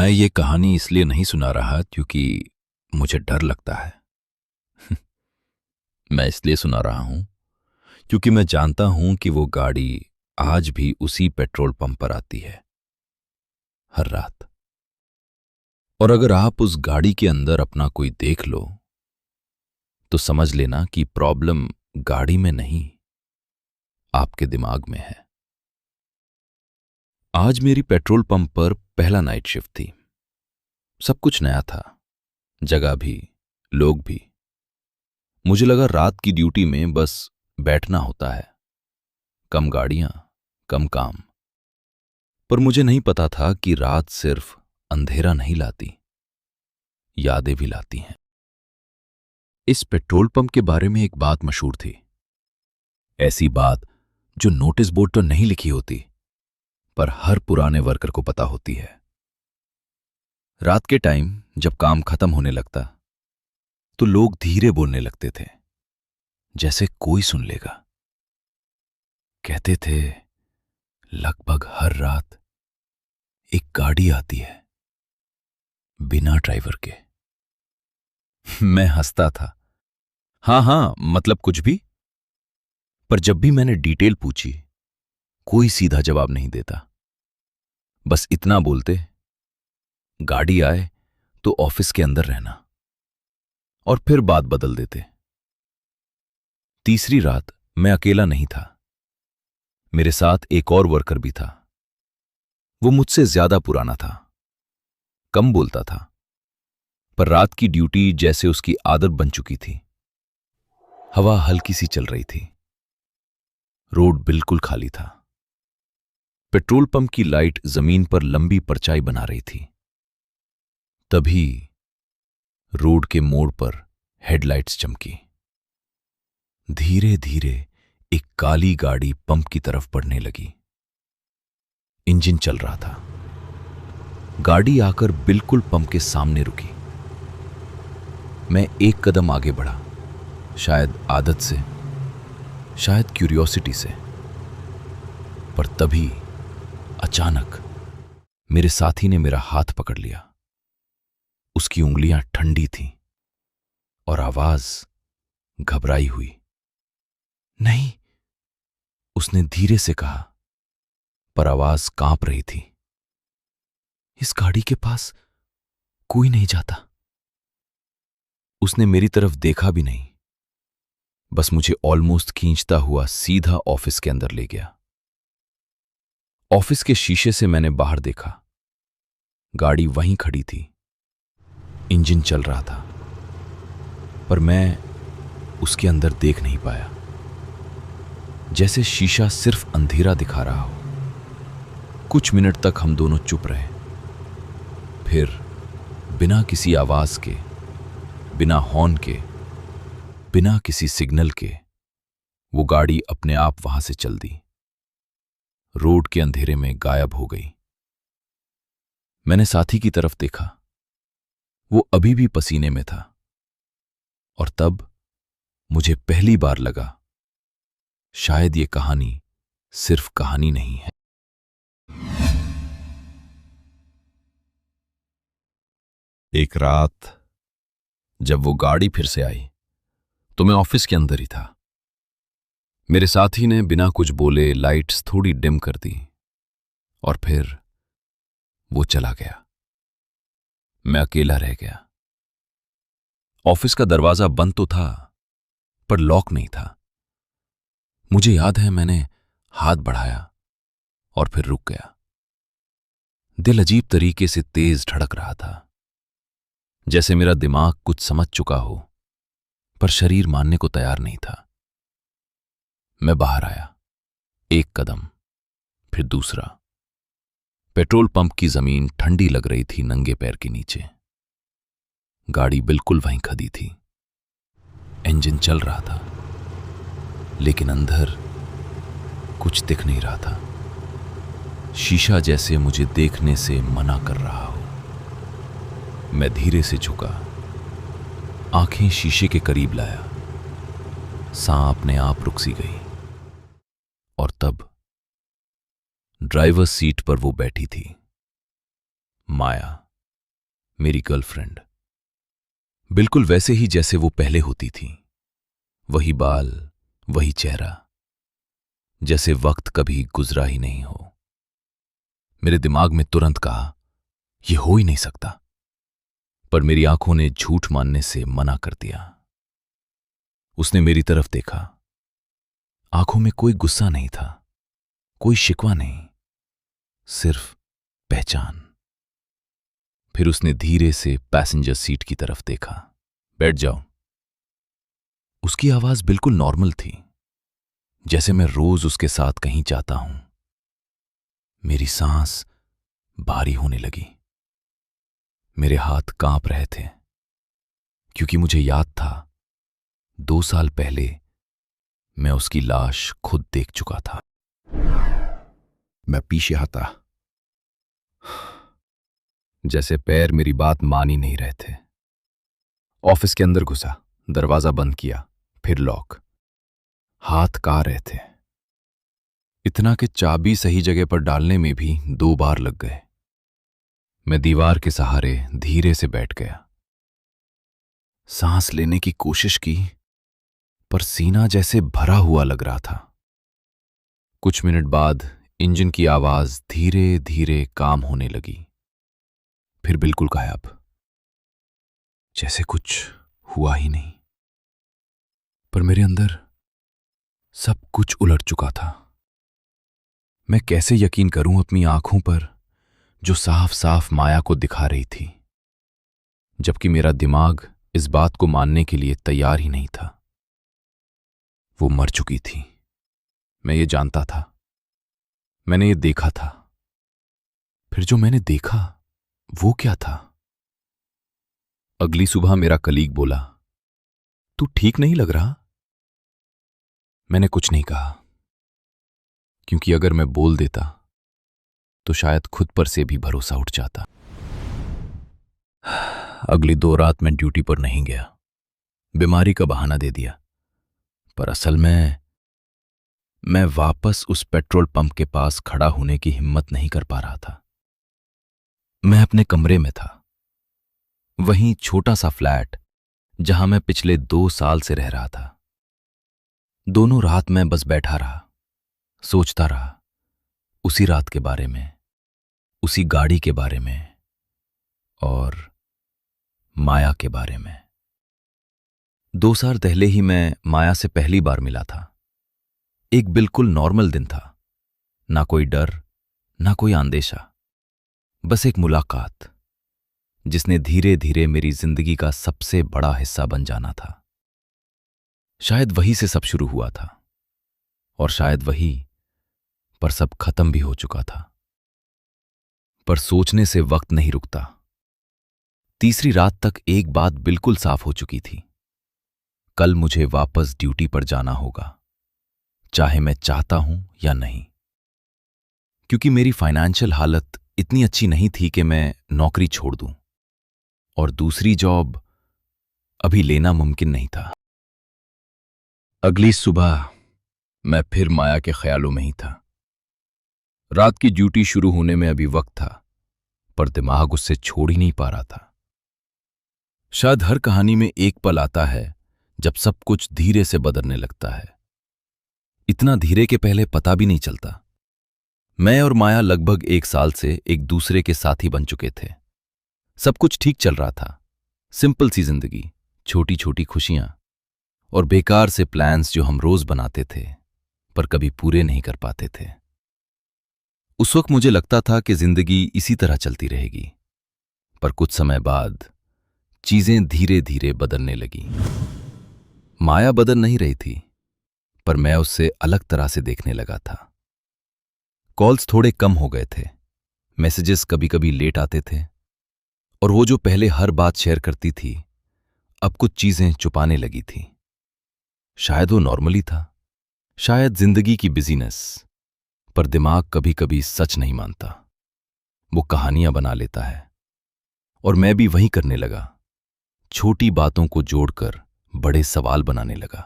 मैं ये कहानी इसलिए नहीं सुना रहा क्योंकि मुझे डर लगता है। मैं इसलिए सुना रहा हूं क्योंकि मैं जानता हूं कि वो गाड़ी आज भी उसी पेट्रोल पंप पर आती है, हर रात। और अगर आप उस गाड़ी के अंदर अपना कोई देख लो तो समझ लेना कि प्रॉब्लम गाड़ी में नहीं, आपके दिमाग में है। आज मेरी पेट्रोल पंप पर पहला नाइट शिफ्ट थी। सब कुछ नया था, जगह भी, लोग भी। मुझे लगा रात की ड्यूटी में बस बैठना होता है, कम गाड़ियां, कम काम। पर मुझे नहीं पता था कि रात सिर्फ अंधेरा नहीं लाती, यादें भी लाती हैं। इस पेट्रोल पंप के बारे में एक बात मशहूर थी, ऐसी बात जो नोटिस बोर्ड तो नहीं लिखी होती पर हर पुराने वर्कर को पता होती है। रात के टाइम जब काम खत्म होने लगता तो लोग धीरे बोलने लगते थे, जैसे कोई सुन लेगा। कहते थे, लगभग हर रात एक गाड़ी आती है, बिना ड्राइवर के। मैं हंसता था, हाँ, मतलब कुछ भी। पर जब भी मैंने डिटेल पूछी, कोई सीधा जवाब नहीं देता। बस इतना बोलते, गाड़ी आए तो ऑफिस के अंदर रहना, और फिर बात बदल देते। तीसरी रात मैं अकेला नहीं था, मेरे साथ एक और वर्कर भी था। वो मुझसे ज्यादा पुराना था, कम बोलता था, पर रात की ड्यूटी जैसे उसकी आदत बन चुकी थी। हवा हल्की सी चल रही थी, रोड बिल्कुल खाली था। पेट्रोल पंप की लाइट जमीन पर लंबी परछाई बना रही थी। तभी रोड के मोड़ पर हेडलाइट्स चमकी। धीरे धीरे एक काली गाड़ी पंप की तरफ बढ़ने लगी। इंजन चल रहा था। गाड़ी आकर बिल्कुल पंप के सामने रुकी। मैं एक कदम आगे बढ़ा, शायद आदत से, शायद क्यूरियोसिटी से। पर तभी अचानक मेरे साथी ने मेरा हाथ पकड़ लिया। उसकी उंगलियां ठंडी थीं और आवाज घबराई हुई। नहीं, उसने धीरे से कहा, पर आवाज कांप रही थी। इस गाड़ी के पास कोई नहीं जाता। उसने मेरी तरफ देखा भी नहीं, बस मुझे ऑलमोस्ट खींचता हुआ सीधा ऑफिस के अंदर ले गया। ऑफिस के शीशे से मैंने बाहर देखा। गाड़ी वहीं खड़ी थी, इंजन चल रहा था, पर मैं उसके अंदर देख नहीं पाया। जैसे शीशा सिर्फ अंधेरा दिखा रहा हो। कुछ मिनट तक हम दोनों चुप रहे। फिर बिना किसी आवाज के, बिना हॉर्न के, बिना किसी सिग्नल के, वो गाड़ी अपने आप वहां से चल दी। रोड के अंधेरे में गायब हो गई। मैंने साथी की तरफ देखा। वो अभी भी पसीने में था। और तब मुझे पहली बार लगा, शायद ये कहानी सिर्फ कहानी नहीं है। एक रात जब वो गाड़ी फिर से आई तो मैं ऑफिस के अंदर ही था। मेरे साथी ने बिना कुछ बोले लाइट्स थोड़ी डिम कर दी और फिर वो चला गया। मैं अकेला रह गया। ऑफिस का दरवाजा बंद तो था, पर लॉक नहीं था। मुझे याद है, मैंने हाथ बढ़ाया और फिर रुक गया। दिल अजीब तरीके से तेज धड़क रहा था, जैसे मेरा दिमाग कुछ समझ चुका हो, पर शरीर मानने को तैयार नहीं था। मैं बाहर आया, एक कदम, फिर दूसरा। पेट्रोल पंप की जमीन ठंडी लग रही थी नंगे पैर के नीचे। गाड़ी बिल्कुल वहीं खड़ी थी। इंजन चल रहा था, लेकिन अंदर कुछ दिख नहीं रहा था। शीशा जैसे मुझे देखने से मना कर रहा हो। मैं धीरे से झुका, आंखें शीशे के करीब लाया। सांप अपने आप रुक सी गई। और तब ड्राइवर सीट पर वो बैठी थी, माया। मेरी गर्लफ्रेंड, बिल्कुल वैसे ही जैसे वो पहले होती थी। वही बाल, वही चेहरा, जैसे वक्त कभी गुजरा ही नहीं हो। मेरे दिमाग में तुरंत कहा, यह हो ही नहीं सकता, पर मेरी आंखों ने झूठ मानने से मना कर दिया। उसने मेरी तरफ देखा। आंखों में कोई गुस्सा नहीं था, कोई शिकवा नहीं, सिर्फ पहचान। फिर उसने धीरे से पैसेंजर सीट की तरफ देखा। बैठ जाओ। उसकी आवाज बिल्कुल नॉर्मल थी, जैसे मैं रोज उसके साथ कहीं जाता हूं। मेरी सांस भारी होने लगी। मेरे हाथ कांप रहे थे, क्योंकि मुझे याद था 2 साल पहले मैं उसकी लाश खुद देख चुका था। मैं पीछे हटा, जैसे पैर मेरी बात मान ही नहीं रहे थे। ऑफिस के अंदर घुसा, दरवाजा बंद किया, फिर लॉक। हाथ कांप रहे थे, इतना कि चाबी सही जगह पर डालने में भी 2 बार लग गए। मैं दीवार के सहारे धीरे से बैठ गया। सांस लेने की कोशिश की, पर सीना जैसे भरा हुआ लग रहा था। कुछ मिनट बाद इंजन की आवाज धीरे धीरे काम होने लगी, फिर बिल्कुल गायब, जैसे कुछ हुआ ही नहीं। पर मेरे अंदर सब कुछ उलट चुका था। मैं कैसे यकीन करूं अपनी आंखों पर, जो साफ साफ माया को दिखा रही थी, जबकि मेरा दिमाग इस बात को मानने के लिए तैयार ही नहीं था। वो मर चुकी थी। मैं ये जानता था, मैंने ये देखा था। फिर जो मैंने देखा वो क्या था? अगली सुबह मेरा कलीग बोला, तू ठीक नहीं लग रहा। मैंने कुछ नहीं कहा, क्योंकि अगर मैं बोल देता तो शायद खुद पर से भी भरोसा उठ जाता। अगली 2 रात मैं ड्यूटी पर नहीं गया। बीमारी का बहाना दे दिया, पर असल में मैं वापस उस पेट्रोल पंप के पास खड़ा होने की हिम्मत नहीं कर पा रहा था। मैं अपने कमरे में था, वहीं छोटा सा फ्लैट जहां मैं पिछले 2 साल से रह रहा था। दोनों रात मैं बस बैठा रहा, सोचता रहा, उसी रात के बारे में, उसी गाड़ी के बारे में और माया के बारे में। 2 साल पहले ही मैं माया से पहली बार मिला था। एक बिल्कुल नॉर्मल दिन था, ना कोई डर, ना कोई अंदेशा, बस एक मुलाकात जिसने धीरे धीरे मेरी जिंदगी का सबसे बड़ा हिस्सा बन जाना था। शायद वहीं से सब शुरू हुआ था, और शायद वही पर सब खत्म भी हो चुका था। पर सोचने से वक्त नहीं रुकता। तीसरी रात तक एक बात बिल्कुल साफ हो चुकी थी, कल मुझे वापस ड्यूटी पर जाना होगा, चाहे मैं चाहता हूं या नहीं। क्योंकि मेरी फाइनेंशियल हालत इतनी अच्छी नहीं थी कि मैं नौकरी छोड़ दूं, और दूसरी जॉब अभी लेना मुमकिन नहीं था। अगली सुबह मैं फिर माया के ख्यालों में ही था। रात की ड्यूटी शुरू होने में अभी वक्त था, पर दिमाग उससे छोड़ ही नहीं पा रहा था। शायद हर कहानी में एक पल आता है जब सब कुछ धीरे से बदलने लगता है, इतना धीरे के पहले पता भी नहीं चलता। मैं और माया लगभग 1 साल से एक दूसरे के साथी बन चुके थे। सब कुछ ठीक चल रहा था, सिंपल सी जिंदगी, छोटी छोटी खुशियां और बेकार से प्लान्स जो हम रोज बनाते थे पर कभी पूरे नहीं कर पाते थे। उस वक्त मुझे लगता था कि जिंदगी इसी तरह चलती रहेगी, पर कुछ समय बाद चीजें धीरे धीरे बदलने लगी। माया बदल नहीं रही थी, पर मैं उससे अलग तरह से देखने लगा था। कॉल्स थोड़े कम हो गए थे, मैसेजेस कभी कभी लेट आते थे, और वो जो पहले हर बात शेयर करती थी अब कुछ चीजें छुपाने लगी थी। शायद वो नॉर्मली था, शायद जिंदगी की बिजीनेस, पर दिमाग कभी कभी सच नहीं मानता। वो कहानियां बना लेता है, और मैं भी वही करने लगा। छोटी बातों को जोड़कर बड़े सवाल बनाने लगा।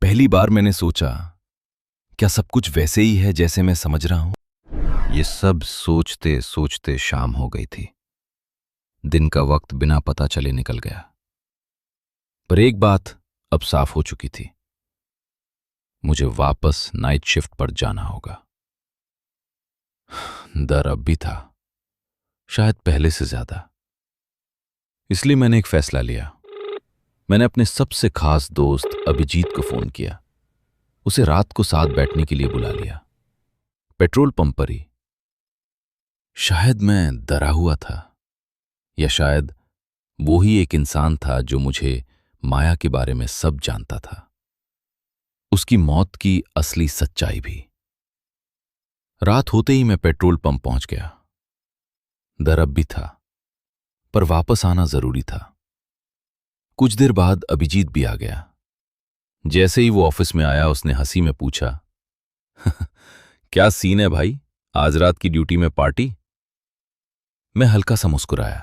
पहली बार मैंने सोचा, क्या सब कुछ वैसे ही है जैसे मैं समझ रहा हूं? ये सब सोचते सोचते शाम हो गई थी। दिन का वक्त बिना पता चले निकल गया। पर एक बात अब साफ हो चुकी थी, मुझे वापस नाइट शिफ्ट पर जाना होगा। डर अब भी था, शायद पहले से ज्यादा। इसलिए मैंने एक फैसला लिया। मैंने अपने सबसे खास दोस्त अभिजीत को फोन किया। उसे रात को साथ बैठने के लिए बुला लिया, पेट्रोल पंप पर ही। शायद मैं डरा हुआ था, या शायद वो ही एक इंसान था जो मुझे माया के बारे में सब जानता था, उसकी मौत की असली सच्चाई भी। रात होते ही मैं पेट्रोल पंप पहुंच गया। डर अब भी था, पर वापस आना जरूरी था। कुछ देर बाद अभिजीत भी आ गया। जैसे ही वो ऑफिस में आया, उसने हंसी में पूछा, क्या सीन है भाई, आज रात की ड्यूटी में पार्टी? मैं हल्का सा मुस्कुराया।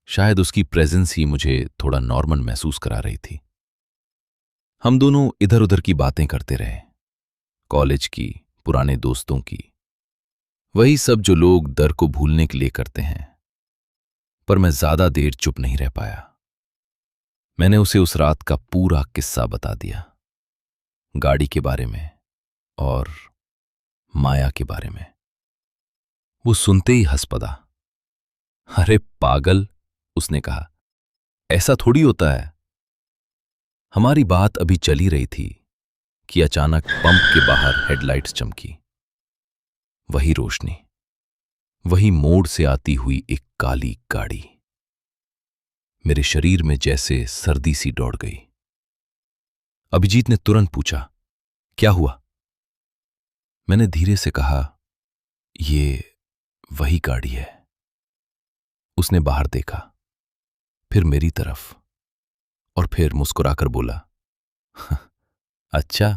शायद उसकी प्रेजेंस ही मुझे थोड़ा नॉर्मल महसूस करा रही थी। हम दोनों इधर उधर की बातें करते रहे, कॉलेज की, पुराने दोस्तों की, वही सब जो लोग डर को भूलने के लिए करते हैं। पर मैं ज्यादा देर चुप नहीं रह पाया। मैंने उसे उस रात का पूरा किस्सा बता दिया, गाड़ी के बारे में और माया के बारे में। वो सुनते ही हंस पड़ा। अरे पागल, उसने कहा, ऐसा थोड़ी होता है। हमारी बात अभी चली रही थी कि अचानक पंप के बाहर हेडलाइट्स चमकी। वही रोशनी, वही मोड़ से आती हुई एक काली गाड़ी। मेरे शरीर में जैसे सर्दी सी दौड़ गई। अभिजीत ने तुरंत पूछा, क्या हुआ? मैंने धीरे से कहा, ये वही गाड़ी है। उसने बाहर देखा, फिर मेरी तरफ, और फिर मुस्कुराकर बोला, अच्छा,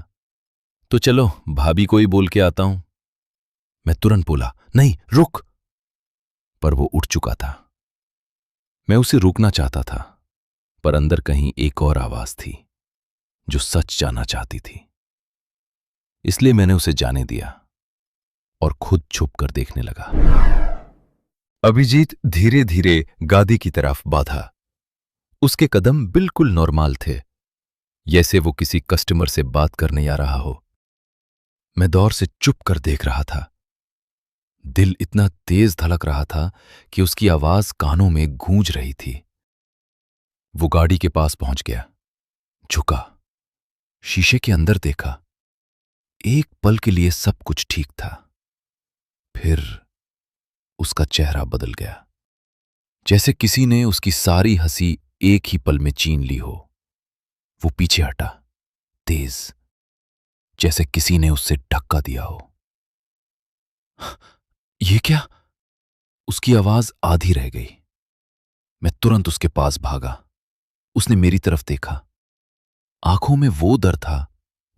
तो चलो भाभी को ही बोल के आता हूं। मैं तुरंत बोला, नहीं रुक। पर वो उठ चुका था। मैं उसे रोकना चाहता था, पर अंदर कहीं एक और आवाज थी जो सच जानना चाहती थी। इसलिए मैंने उसे जाने दिया और खुद छुप कर देखने लगा। अभिजीत धीरे धीरे गाड़ी की तरफ बढ़ा। उसके कदम बिल्कुल नॉर्मल थे, जैसे वो किसी कस्टमर से बात करने आ रहा हो। मैं दौर से चुप कर देख रहा था। दिल इतना तेज धड़क रहा था कि उसकी आवाज कानों में गूंज रही थी। वो गाड़ी के पास पहुंच गया, झुका, शीशे के अंदर देखा। एक पल के लिए सब कुछ ठीक था, फिर उसका चेहरा बदल गया, जैसे किसी ने उसकी सारी हंसी एक ही पल में छीन ली हो। वो पीछे हटा, तेज, जैसे किसी ने उससे धक्का दिया हो। ये क्या? उसकी आवाज आधी रह गई। मैं तुरंत उसके पास भागा। उसने मेरी तरफ देखा। आंखों में वो डर था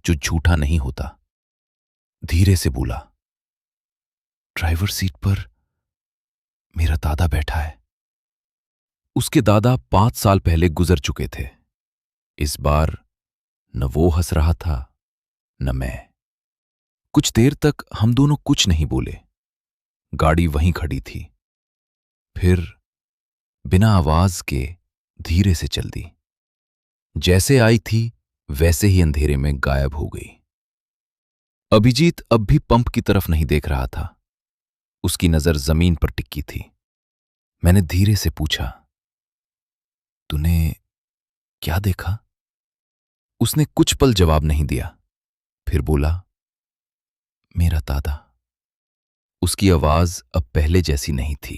जो झूठा नहीं होता। धीरे से बोला, ड्राइवर सीट पर मेरा दादा बैठा है। उसके दादा 5 साल पहले गुजर चुके थे। इस बार न वो हंस रहा था, न मैं। कुछ देर तक हम दोनों कुछ नहीं बोले। गाड़ी वहीं खड़ी थी, फिर बिना आवाज के धीरे से चल दी। जैसे आई थी वैसे ही अंधेरे में गायब हो गई। अभिजीत अब भी पंप की तरफ नहीं देख रहा था। उसकी नजर जमीन पर टिकी थी। मैंने धीरे से पूछा, तूने क्या देखा? उसने कुछ पल जवाब नहीं दिया, फिर बोला, मेरा दादा। उसकी आवाज अब पहले जैसी नहीं थी।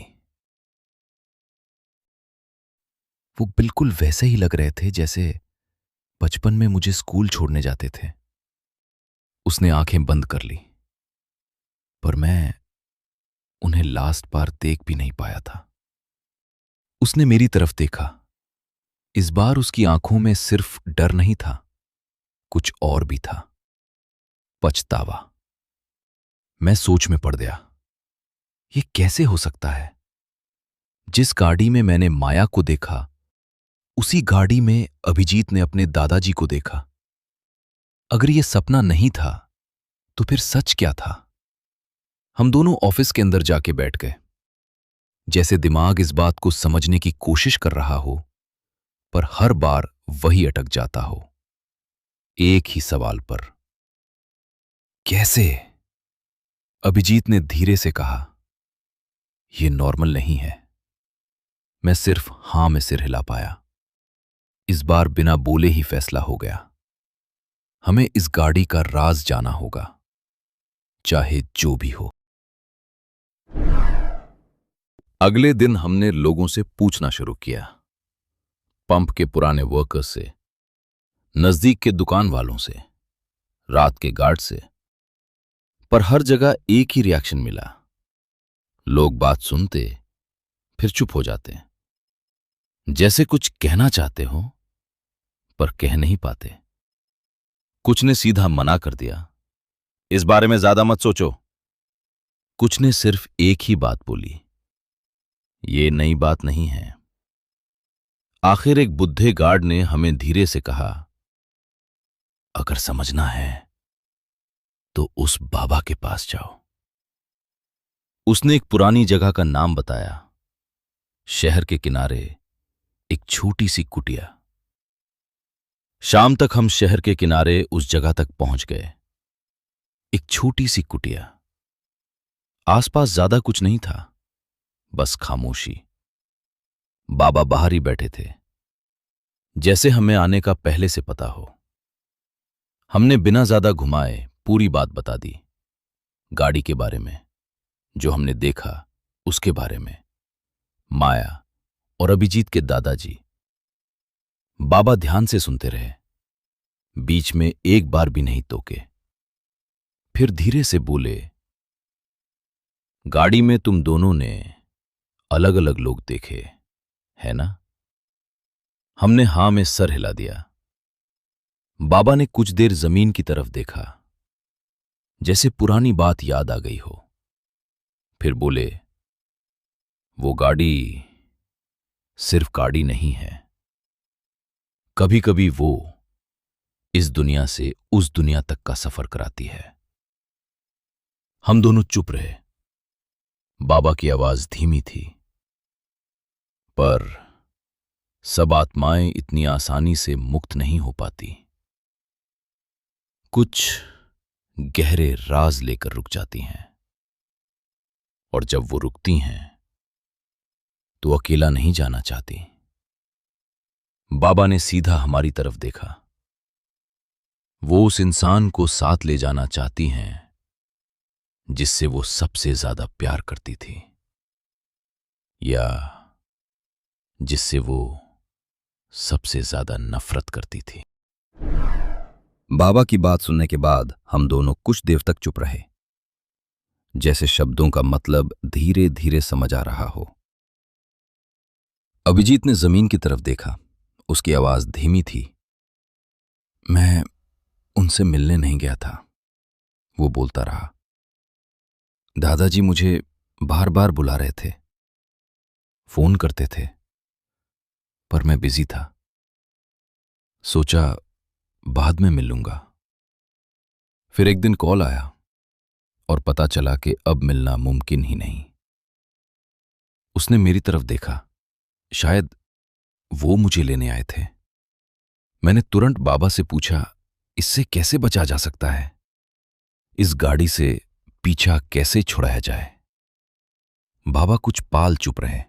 वो बिल्कुल वैसे ही लग रहे थे जैसे बचपन में मुझे स्कूल छोड़ने जाते थे। उसने आंखें बंद कर ली, पर मैं उन्हें लास्ट बार देख भी नहीं पाया था। उसने मेरी तरफ देखा। इस बार उसकी आंखों में सिर्फ डर नहीं था, कुछ और भी था, पछतावा। मैं सोच में पड़ गया, ये कैसे हो सकता है? जिस गाड़ी में मैंने माया को देखा, उसी गाड़ी में अभिजीत ने अपने दादाजी को देखा। अगर ये सपना नहीं था, तो फिर सच क्या था? हम दोनों ऑफिस के अंदर जाके बैठ गए। जैसे दिमाग इस बात को समझने की कोशिश कर रहा हो, पर हर बार वही अटक जाता हो, एक ही सवाल पर। कैसे? अभिजीत ने धीरे से कहा, यह नॉर्मल नहीं है। मैं सिर्फ हां में सिर हिला पाया। इस बार बिना बोले ही फैसला हो गया। हमें इस गाड़ी का राज जाना होगा, चाहे जो भी हो। अगले दिन हमने लोगों से पूछना शुरू किया, पंप के पुराने वर्कर्स से, नजदीक के दुकान वालों से, रात के गार्ड से, पर हर जगह एक ही रिएक्शन मिला। लोग बात सुनते, फिर चुप हो जाते, जैसे कुछ कहना चाहते हो पर कह नहीं पाते। कुछ ने सीधा मना कर दिया, इस बारे में ज्यादा मत सोचो। कुछ ने सिर्फ एक ही बात बोली, ये नई बात नहीं है। आखिर एक बुड्ढे गार्ड ने हमें धीरे से कहा, अगर समझना है तो उस बाबा के पास जाओ। उसने एक पुरानी जगह का नाम बताया, शहर के किनारे एक छोटी सी कुटिया। शाम तक हम शहर के किनारे उस जगह तक पहुंच गए। एक छोटी सी कुटिया, आसपास ज्यादा कुछ नहीं था, बस खामोशी। बाबा बाहर ही बैठे थे, जैसे हमें आने का पहले से पता हो। हमने बिना ज्यादा घुमाए पूरी बात बता दी, गाड़ी के बारे में, जो हमने देखा उसके बारे में, माया और अभिजीत के दादाजी। बाबा ध्यान से सुनते रहे, बीच में एक बार भी नहीं टोके। फिर धीरे से बोले, गाड़ी में तुम दोनों ने अलग अलग लोग देखे, है ना? हमने हां में सर हिला दिया। बाबा ने कुछ देर जमीन की तरफ देखा, जैसे पुरानी बात याद आ गई हो। फिर बोले, वो गाड़ी सिर्फ गाड़ी नहीं है। कभी कभी वो इस दुनिया से उस दुनिया तक का सफर कराती है। हम दोनों चुप रहे। बाबा की आवाज धीमी थी, पर सब आत्माएं इतनी आसानी से मुक्त नहीं हो पाती। कुछ गहरे राज लेकर रुक जाती हैं, और जब वो रुकती हैं तो अकेला नहीं जाना चाहती। बाबा ने सीधा हमारी तरफ देखा। वो उस इंसान को साथ ले जाना चाहती हैं जिससे वो सबसे ज्यादा प्यार करती थी, या जिससे वो सबसे ज्यादा नफरत करती थी। बाबा की बात सुनने के बाद हम दोनों कुछ देर तक चुप रहे, जैसे शब्दों का मतलब धीरे धीरे समझ आ रहा हो। अभिजीत ने जमीन की तरफ देखा। उसकी आवाज धीमी थी। मैं उनसे मिलने नहीं गया था, वो बोलता रहा। दादाजी मुझे बार बार बुला रहे थे, फोन करते थे, पर मैं बिजी था। सोचा बाद में मिलूंगा। फिर एक दिन कॉल आया और पता चला कि अब मिलना मुमकिन ही नहीं। उसने मेरी तरफ देखा, शायद वो मुझे लेने आए थे। मैंने तुरंत बाबा से पूछा, इससे कैसे बचा जा सकता है? इस गाड़ी से पीछा कैसे छुड़ाया जाए? बाबा कुछ पाल चुप रहे,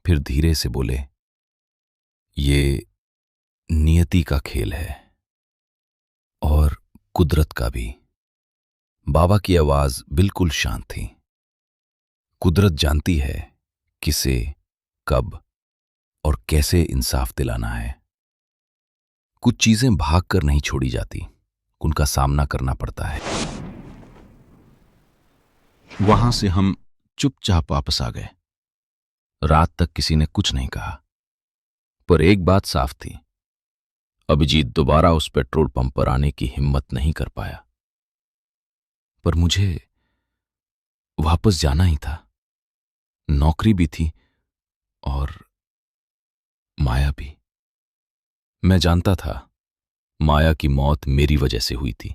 फिर धीरे से बोले, ये नियति का खेल है और कुदरत का भी। बाबा की आवाज बिल्कुल शांत थी। कुदरत जानती है किसे, कब और कैसे इंसाफ दिलाना है। कुछ चीजें भागकर नहीं छोड़ी जाती, उनका सामना करना पड़ता है। वहां से हम चुपचाप वापस आ गए। रात तक किसी ने कुछ नहीं कहा, पर एक बात साफ थी, अभिजीत दोबारा उस पेट्रोल पंप पर आने की हिम्मत नहीं कर पाया। पर मुझे वापस जाना ही था। नौकरी भी थी और माया भी। मैं जानता था माया की मौत मेरी वजह से हुई थी।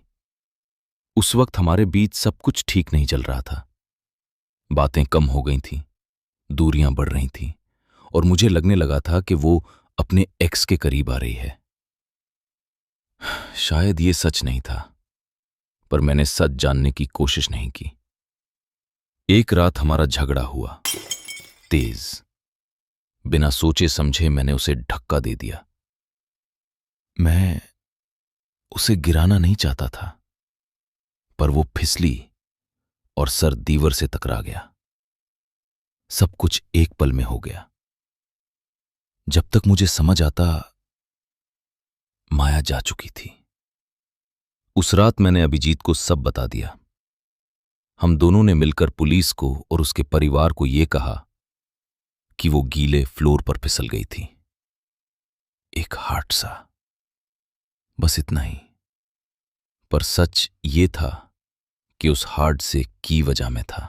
उस वक्त हमारे बीच सब कुछ ठीक नहीं चल रहा था। बातें कम हो गई थीं, दूरियां बढ़ रही थीं और मुझे लगने लगा था कि वो अपने एक्स के करीब आ रही है। शायद ये सच नहीं था, पर मैंने सच जानने की कोशिश नहीं की। एक रात हमारा झगड़ा हुआ, तेज। बिना सोचे समझे मैंने उसे धक्का दे दिया। मैं उसे गिराना नहीं चाहता था, पर वो फिसली और सर दीवार से टकरा गया। सब कुछ एक पल में हो गया। जब तक मुझे समझ आता, माया जा चुकी थी। उस रात मैंने अभिजीत को सब बता दिया। हम दोनों ने मिलकर पुलिस को और उसके परिवार को यह कहा कि वो गीले फ्लोर पर फिसल गई थी। एक हादसा, बस इतना ही। पर सच ये था कि उस हादसे की वजह में था,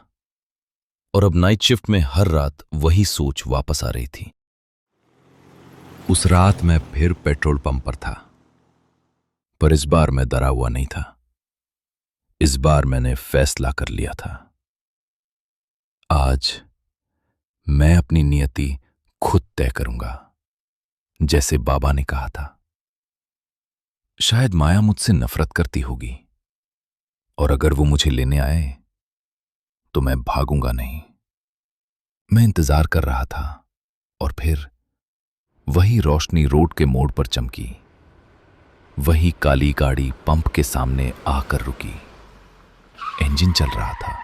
और अब नाइट शिफ्ट में हर रात वही सोच वापस आ रही थी। उस रात मैं फिर पेट्रोल पंप पर था, पर इस बार मैं डरा हुआ नहीं था। इस बार मैंने फैसला कर लिया था। आज मैं अपनी नियति खुद तय करूंगा, जैसे बाबा ने कहा था। शायद माया मुझसे नफरत करती होगी, और अगर वो मुझे लेने आए तो मैं भागूंगा नहीं। मैं इंतजार कर रहा था, और फिर वही रोशनी रोड के मोड़ पर चमकी। वही काली गाड़ी पंप के सामने आकर रुकी। इंजन चल रहा था।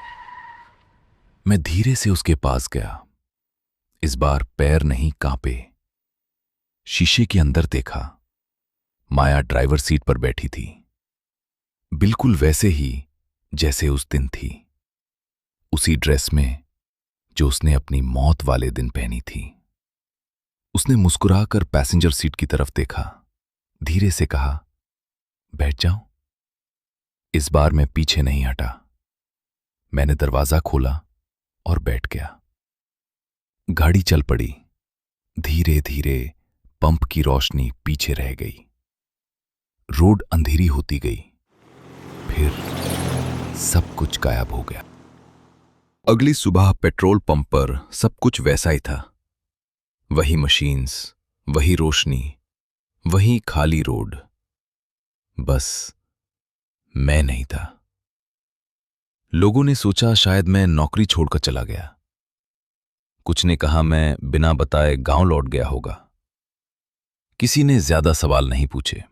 मैं धीरे से उसके पास गया। इस बार पैर नहीं कांपे। शीशे के अंदर देखा। माया ड्राइवर सीट पर बैठी थी, बिल्कुल वैसे ही जैसे उस दिन थी। उसी ड्रेस में जो उसने अपनी मौत वाले दिन पहनी थी। उसने मुस्कुराकर पैसेंजर सीट की तरफ देखा, धीरे से कहा, बैठ जाओ। इस बार मैं पीछे नहीं हटा। मैंने दरवाजा खोला और बैठ गया। गाड़ी चल पड़ी। धीरे धीरे पंप की रोशनी पीछे रह गई। रोड अंधेरी होती गई। फिर सब कुछ गायब हो गया। अगली सुबह पेट्रोल पंप पर सब कुछ वैसा ही था। वही मशीन्स, वही रोशनी, वही खाली रोड। बस मैं नहीं था। लोगों ने सोचा शायद मैं नौकरी छोड़कर चला गया। कुछ ने कहा मैं बिना बताए गांव लौट गया होगा। किसी ने ज्यादा सवाल नहीं पूछे।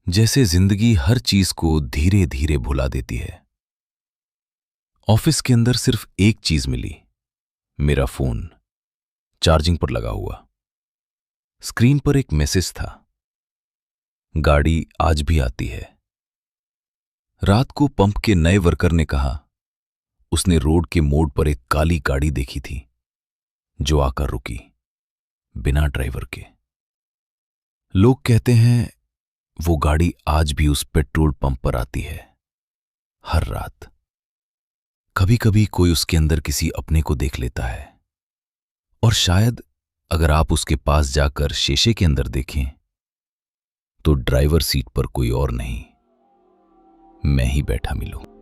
जैसे जिंदगी हर चीज को धीरे धीरे भुला देती है। ऑफिस के अंदर सिर्फ एक चीज मिली, मेरा फोन चार्जिंग पर लगा हुआ। स्क्रीन पर एक मैसेज था, गाड़ी आज भी आती है। रात को पंप के नए वर्कर ने कहा उसने रोड के मोड़ पर एक काली गाड़ी देखी थी जो आकर रुकी, बिना ड्राइवर के। लोग कहते हैं वो गाड़ी आज भी उस पेट्रोल पंप पर आती है, हर रात। कभी कभी कोई उसके अंदर किसी अपने को देख लेता है, और शायद अगर आप उसके पास जाकर शीशे के अंदर देखें तो ड्राइवर सीट पर कोई और नहीं, मैं ही बैठा मिलूं।